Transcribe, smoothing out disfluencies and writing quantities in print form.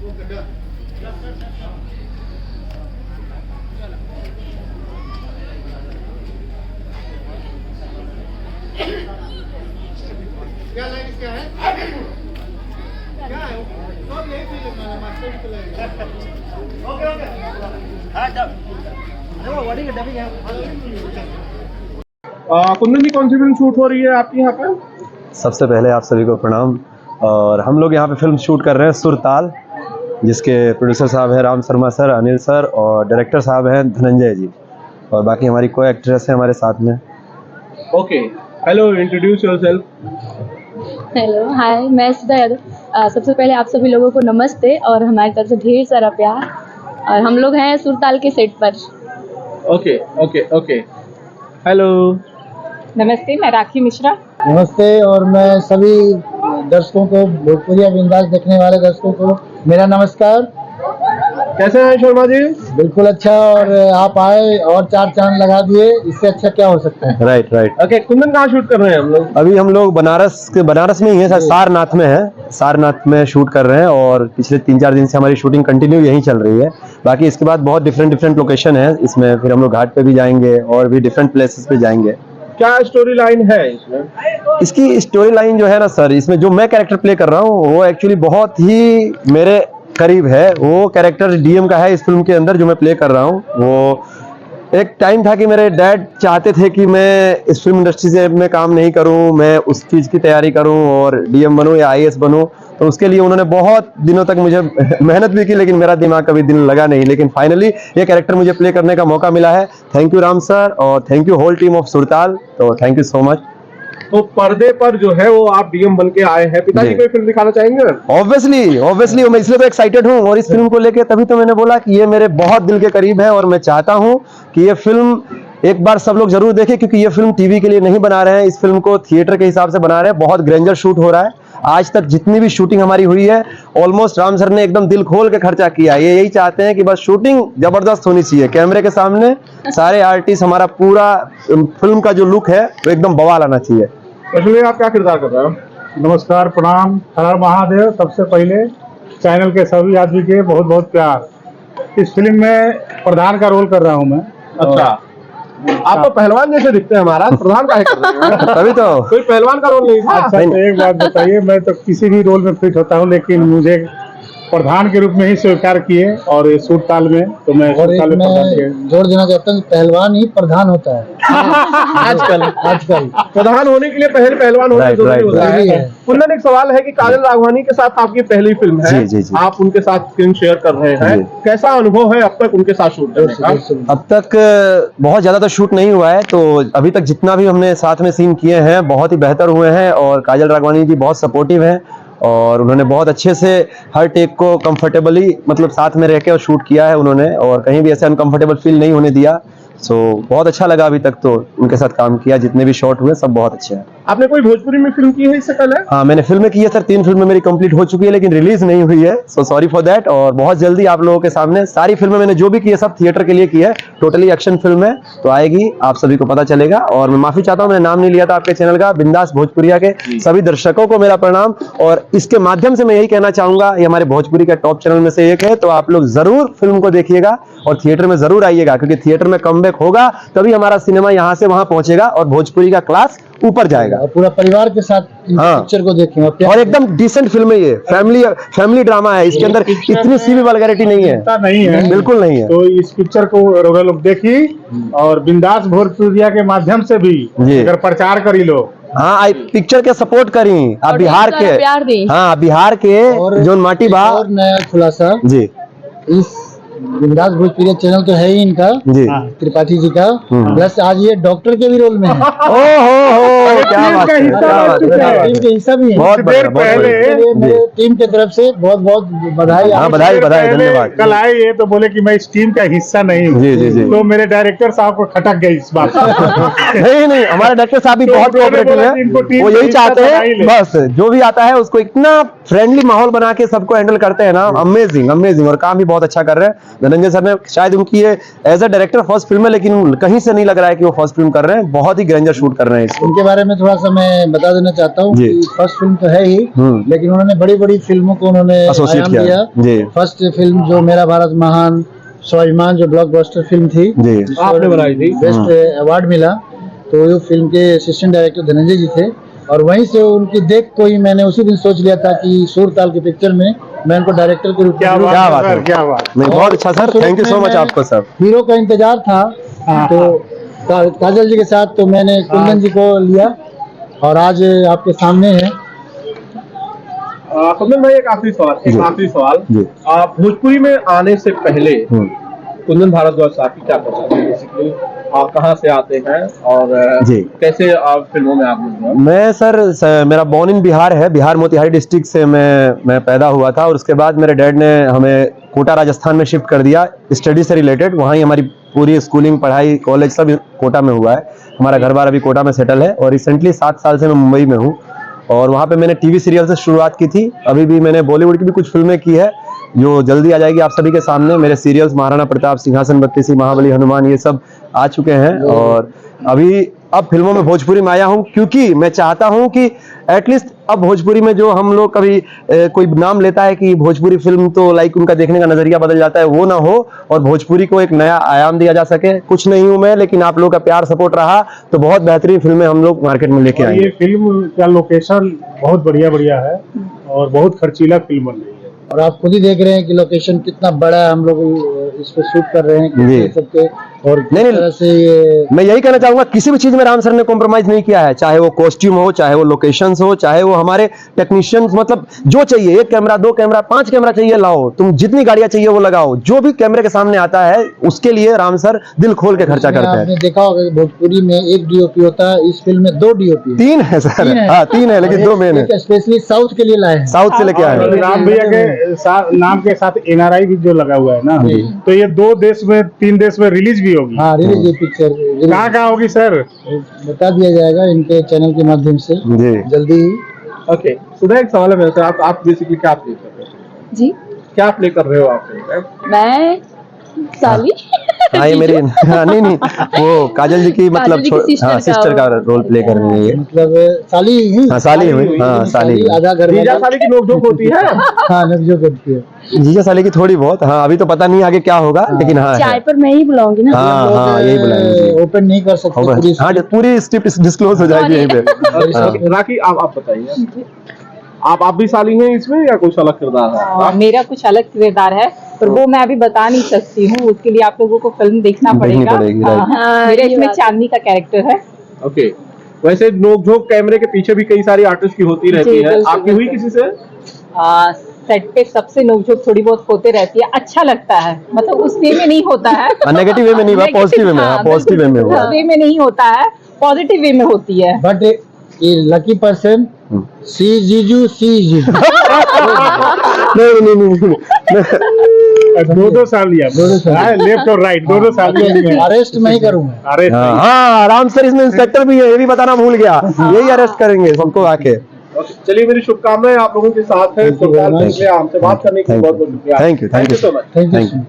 क्या लाइन क्या है? क्या है? सब यही फीलिंग है मास्टर की लगेगा। Okay okay. हां जब देखो बॉडी का डबिंग है। कुंदन जी, कौन सी फिल्म शूट हो रही है आपके यहाँ पर? सबसे पहले आप सभी को प्रणाम। और हम लोग यहाँ पे फिल्म शूट कर रहे हैं सुरताल, जिसके प्रोड्यूसर साहब हैं राम शर्मा सर, अनिल सर, और डायरेक्टर साहब हैं धनंजय जी, और बाकी हमारी को एक्ट्रेस है हमारे साथ में। Okay, hello, introduce yourself. Hello, hi, मैं सुधा यादव। सबसे पहले आप सभी लोगों को नमस्ते और हमारी तरफ से ढेर सारा प्यार। और हम लोग हैं सुरताल के सेट पर। ओके ओके ओके, हेलो, नमस्ते, मैं राखी मिश्रा। नमस्ते, और मैं सभी दर्शकों को, भोजपुरिया बिंदास देखने वाले दर्शकों को मेरा नमस्कार। कैसे हैं शर्मा जी? बिल्कुल अच्छा, और आप आए और चार चांद लगा दिए, इससे अच्छा क्या हो सकता है। Right right. ओके, कुंदन कहाँ शूट कर रहे हैं हम लोग? अभी हम लोग बनारस में ही है, सारनाथ में है, सारनाथ में शूट कर रहे हैं, और पिछले 3-4 दिन से हमारी शूटिंग कंटिन्यू यहीं चल रही है। बाकी इसके बाद बहुत डिफरेंट लोकेशन है इसमें, फिर हम लोग घाट पे भी जाएंगे और भी डिफरेंट प्लेसेस पे जाएंगे। क्या स्टोरी लाइन है इसमें? इसकी स्टोरी लाइन जो है ना सर, इसमें जो मैं कैरेक्टर प्ले कर रहा हूँ वो एक्चुअली बहुत ही मेरे करीब है। वो कैरेक्टर डीएम का है इस फिल्म के अंदर जो मैं प्ले कर रहा हूँ। वो एक टाइम था कि मेरे डैड चाहते थे कि मैं इस फिल्म इंडस्ट्री से में काम नहीं करूं, मैं उस चीज़ की तैयारी करूं और डीएम बनूं या आईएएस बनूं। तो उसके लिए उन्होंने बहुत दिनों तक मुझे मेहनत भी की, लेकिन मेरा दिमाग कभी दिल लगा नहीं। लेकिन फाइनली ये कैरेक्टर मुझे प्ले करने का मौका मिला है। थैंक यू राम सर, और thank you whole team of Surtal. तो थैंक यू सो मच। तो पर्दे पर जो है वो आप डीएम बन के आए हैं, पिताजी को फिल्म दिखाना चाहेंगे? ऑब्वियसली मैं इसलिए तो एक्साइटेड हूँ, और इस फिल्म को लेके तभी तो मैंने बोला कि ये मेरे बहुत दिल के करीब है, और मैं चाहता हूँ कि ये फिल्म एक बार सब लोग जरूर देखें, क्योंकि ये फिल्म टीवी के लिए नहीं बना रहे हैं, इस फिल्म को थिएटर के हिसाब से बना रहे हैं। बहुत ग्रेंजर शूट हो रहा है। आज तक जितनी भी शूटिंग हमारी हुई है, ऑलमोस्ट राम सर ने एकदम दिल खोल के खर्चा किया। ये यही चाहते हैं कि बस शूटिंग जबरदस्त होनी चाहिए, कैमरे के सामने सारे आर्टिस्ट, हमारा पूरा फिल्म का जो लुक है वो एकदम बवाल आना चाहिए। इसलिए आप क्या किरदार कर रहे हो? नमस्कार, प्रणाम, हर हर महादेव। सबसे पहले चैनल के सभी आदमी के बहुत बहुत प्यार। इस फिल्म में प्रधान का रोल कर रहा हूं मैं। अच्छा, आप तो पहलवान जैसे दिखते हैं महाराज, प्रधान काहे कर रहे हैं? तभी तो कोई पहलवान का रोल नहीं था? अच्छा, तो एक बात बताइए, मैं तो किसी भी रोल में फिट होता हूं, लेकिन मुझे प्रधान के रूप में ही स्वीकार किए, और ये सुरताल में तो मैं और एक सुरताल में प्रधान मैं किए। जोड़ देना चाहता हूँ, पहलवान ही प्रधान होता है आजकल प्रधान होने के लिए पहले पहलवान होना Right, जरूरी right, होता right. है। कुंदन, एक सवाल है कि काजल राघवानी के साथ आपकी पहली फिल्म है, जी। आप उनके साथ स्क्रीन शेयर कर रहे हैं, जी। कैसा अनुभव है अब तक उनके साथ शूट करने का? अब तक बहुत ज़्यादा तो शूट नहीं हुआ है, तो अभी तक जितना भी हमने साथ में सीन किए हैं बहुत ही बेहतर हुए हैं, और काजल राघवानी जी बहुत सपोर्टिव हैं, और उन्होंने बहुत अच्छे से हर टेक को कंफर्टेबली मतलब साथ में रह के और शूट किया है उन्होंने, और कहीं भी ऐसे अनकंफर्टेबल फील नहीं होने दिया। सो बहुत अच्छा लगा अभी तक तो उनके साथ काम किया, जितने भी शॉट हुए सब बहुत अच्छे हैं। आपने कोई भोजपुरी में फिल्म की है इससे पहले? हाँ, मैंने फिल्में की है सर, 3 फिल्में मेरी कंप्लीट हो चुकी है, लेकिन रिलीज नहीं हुई है, सो सॉरी फॉर दैट। और बहुत जल्दी आप लोगों के सामने सारी फिल्में मैंने जो भी की है सब थिएटर के लिए की है, टोटली एक्शन फिल्म है, तो आएगी, आप सभी को पता चलेगा। और मैं माफी चाहता हूँ, मैंने नाम नहीं लिया था आपके चैनल का। बिंदास भोजपुरिया के सभी दर्शकों को मेरा प्रणाम, और इसके माध्यम से मैं यही कहना चाहूंगा, ये हमारे भोजपुरी का टॉप चैनल में से एक है, तो आप लोग जरूर फिल्म को देखिएगा और थिएटर में जरूर आइएगा, क्योंकि थिएटर में कमबैक होगा तभी हमारा सिनेमा यहाँ से वहां पहुंचेगा और भोजपुरी का क्लास ऊपर जाएगा। और पूरा परिवार के साथ हाँ। पिक्चर को देखेंगे, और एकदम डिसेंट फिल्म है ये, फैमिली ड्रामा है, इसके अंदर इतनी सी भी वल्गैरिटी नहीं है, नहीं है, बिल्कुल नहीं है। तो इस पिक्चर को रोगा लोग देखी, और बिंदास भोजपुरिया के माध्यम से भी जी। अगर प्रचार करी लो। हाँ, पिक्चर के सपोर्ट करी आप और बिहार ढेर सारा प्यार दी। के, हाँ बिहार के और जोन माटी बा। और नया खुलासा, जी इस बिंदास भोजपुरिया चैनल तो है ही इनका, जी। त्रिपाठी जी का, प्लस आज ये डॉक्टर के भी रोल में है। ओ क्या बात है, क्या बात है। टीम के हिस्सा भी है। बहुत बढ़िया, बहुत पहले बढ़िया। इसके लिए मेरे टीम की तरफ से बहुत बहुत बधाई। हाँ, बधाई पहले धन्यवाद। कल आए ये तो बोले कि मैं इस टीम का हिस्सा नहीं हूँ, जी। तो मेरे डायरेक्टर साहब को खटक गई इस बात नहीं, हमारे डॉक्टर साहब भी तो बहुत उन्होंने कोऑपरेटिव बोला है, कि इनको टीम वो का यही हिस्सा चाहते बना ही हैं, ले। बस जो भी आता है उसको इतना फ्रेंडली माहौल बना के सबको हैंडल करते हैं ना, अमेजिंग, और काम भी बहुत अच्छा कर रहे हैं। धनंजय सर ने शायद उनकी ये as a director first film है, लेकिन कहीं से नहीं लग रहा है कि वो फर्स्ट फिल्म कर रहे हैं, बहुत ही ग्रेंजर शूट कर रहे हैं इसको। उनके बारे में थोड़ा सा मैं बता देना चाहता हूँ जी। कि फर्स्ट फिल्म तो है ही, लेकिन उन्होंने बड़ी बड़ी फिल्मों को उन्होंने एसोसिएट आयाम किया। दिया। जी। फर्स्ट फिल्म जो मेरा भारत महान, स्वाभिमान जो ब्लॉकबस्टर फिल्म थी, जी। जिसको आपने बनाई थी। बेस्ट अवार्ड मिला, तो वो फिल्म के असिस्टेंट डायरेक्टर धनंजय जी थे। और वहीं से उनकी देख को ही मैंने उसी दिन सोच लिया था कि सुरताल की पिक्चर में मैं उनको डायरेक्टर के रूप में क्या जरूर- क्या बात है, क्या बात। नहीं बहुत अच्छा sir, thank you so much आपको सर। हीरो का इंतजार था, तो काजल जी के साथ तो मैंने कुंदन जी को लिया और आज आपके सामने है। कुंदन भाई, एक आखिरी सवाल जी। आप भोजपुरी में आने से पहले हम्म। कुंदन भारद्वाज साहब की क्या करते हैं बेसिकली, आप कहाँ से आते हैं और जी। कैसे आप फिल्मों में आप जुड़े हैं? मैं सर मेरा बॉर्न इन बिहार है, बिहार मोतिहारी डिस्ट्रिक्ट से मैं पैदा हुआ था, और उसके बाद मेरे डैड ने हमें कोटा राजस्थान में शिफ्ट कर दिया स्टडी से रिलेटेड। वहाँ ही हमारी पूरी स्कूलिंग, पढ़ाई, कॉलेज सब कोटा में हुआ है। हमारा घर बार अभी कोटा में सेटल है, और रिसेंटली 7 साल से मैं मुंबई में हूँ। और वहाँ पे मैंने टीवी सीरियल से शुरुआत की थी। अभी भी मैंने बॉलीवुड की भी कुछ फिल्में की है जो जल्दी आ जाएगी आप सभी के सामने। मेरे सीरियल्स महाराणा प्रताप, सिंहासन बत्तीसी, महाबली, हनुमान, ये सब आ चुके हैं। और अभी अब फिल्मों में भोजपुरी में आया हूँ क्योंकि मैं चाहता हूँ कि एटलीस्ट अब भोजपुरी में जो हम लोग कभी कोई नाम लेता है कि भोजपुरी फिल्म, तो लाइक उनका देखने का नजरिया बदल जाता है, वो ना हो, और भोजपुरी को एक नया आयाम दिया जा सके। कुछ नहीं हूँ मैं, लेकिन आप लोग का प्यार सपोर्ट रहा तो बहुत बेहतरीन फिल्में हम लोग मार्केट में लेके और आएंगे। ये फिल्म का लोकेशन बहुत बढ़िया है और बहुत खर्चीला फिल्म बन रही है। और आप खुद ही देख रहे हैं कि लोकेशन कितना बड़ा है, हम लोग इस पे शूट कर रहे हैं जी। किस सबके, और किस नहीं, तरह से ये मैं यही कहना चाहूंगा, किसी भी चीज में राम सर ने कॉम्प्रोमाइज नहीं किया है, चाहे वो कॉस्ट्यूम हो, चाहे वो लोकेशंस हो, चाहे वो हमारे टेक्नीशियंस, मतलब जो चाहिए, 1 कैमरा, 2 कैमरा, 5 कैमरा चाहिए लाओ, तुम जितनी गाड़ियां चाहिए वो लगाओ, जो भी कैमरे के सामने आता है उसके लिए राम सर दिल खोल के खर्चा इसमें करते आपने हैं। देखा होगा कि भोजपुरी में 1 डीओपी होता है, इस फिल्म में 2 डीओपी है। 3 है सर, हाँ 3 है, लेकिन 2 मेन है। स्पेशली साउथ के लिए लाए हैं। साउथ से लेके आए हैं। राम भैया के नाम के साथ NRI भी जो लगा हुआ है ना, तो ये 2 देश में, 3 देश में रिलीज भी होगी। हाँ, रिलीज ये पिक्चर कहाँ होगी सर? बता दिया जाएगा इनके चैनल के माध्यम से जी। जल्दी ही। ओके, सुधा एक सवाल है मेरे से, आप बेसिकली क्या प्ले कर रहे हो? जी, क्या प्ले कर रहे हो आप? मैं साली। हाँ ये मेरी हाँ, नहीं वो काजल जी की मतलब काजल जी की हाँ sister सिस्टर का का रोल प्ले कर रही है ये। मतलब साली ही, हाँ साली हुई, हाँ साली हुई। आधा घर में जीजा साली की नोकझोंक होती है। हाँ नब्जो करती है। जीजा साली की थोड़ी बहुत, हाँ अभी तो पता नहीं आगे क्या होगा, लेकिन हाँ चाय है। पर मैं ही बुलाऊंगी ना। हाँ हाँ यही बुलाएंगे। ओपन नहीं कर सकते पूरी हाँ पूरी स्क्रिप्ट डिस्क्लोज हो जाएगी यहीं पे। हाँ। राखी, आप बताइए, आप भी साली हैं इसमें या कुछ अलग किरदार है? मेरा कुछ अलग किरदार है, पर वो मैं अभी बता नहीं सकती हूँ। उसके लिए आप लोगों को फिल्म देखना देखनी पड़ेगा। पड़ेगी, हाँ, right। हाँ, मेरा ये इसमें बात। चांदनी का कैरेक्टर है। ओके, वैसे नोकझोंक कैमरे के पीछे भी कई सारी आर्टिस्ट की होती रहती जी, है, बिल्कुल, आपकी हुई किसी से? सेट पे सबसे नोकझोंक थोड़ी बहुत होते रहती है, अच्छा लगता है, मतलब उस वे में नहीं होता है। नेगेटिव वे में नहीं हुआ, पॉजिटिव वे में, हाँ पॉजिटिव वे में हुआ। उस वे में नहीं होता है, पॉजिटिव वे में होती है। बट ये लकी पर्सन सी जीजू नहीं 2 साल लिया, 2 साल। लेफ्ट और राइट 2 साल लिया। अरेस्ट मैं ही करूंगा। अरे हाँ राम सर इसमें इंस्पेक्टर भी है, ये भी बताना भूल गया, यही अरेस्ट करेंगे सबको आके। चलिए, मेरी शुभकामनाएं आप लोगों के साथ है। Thank you very much. हमसे बात करने के लिए बहुत बहुत शुक्रिया। Thank you so much. Thank Thank you. you।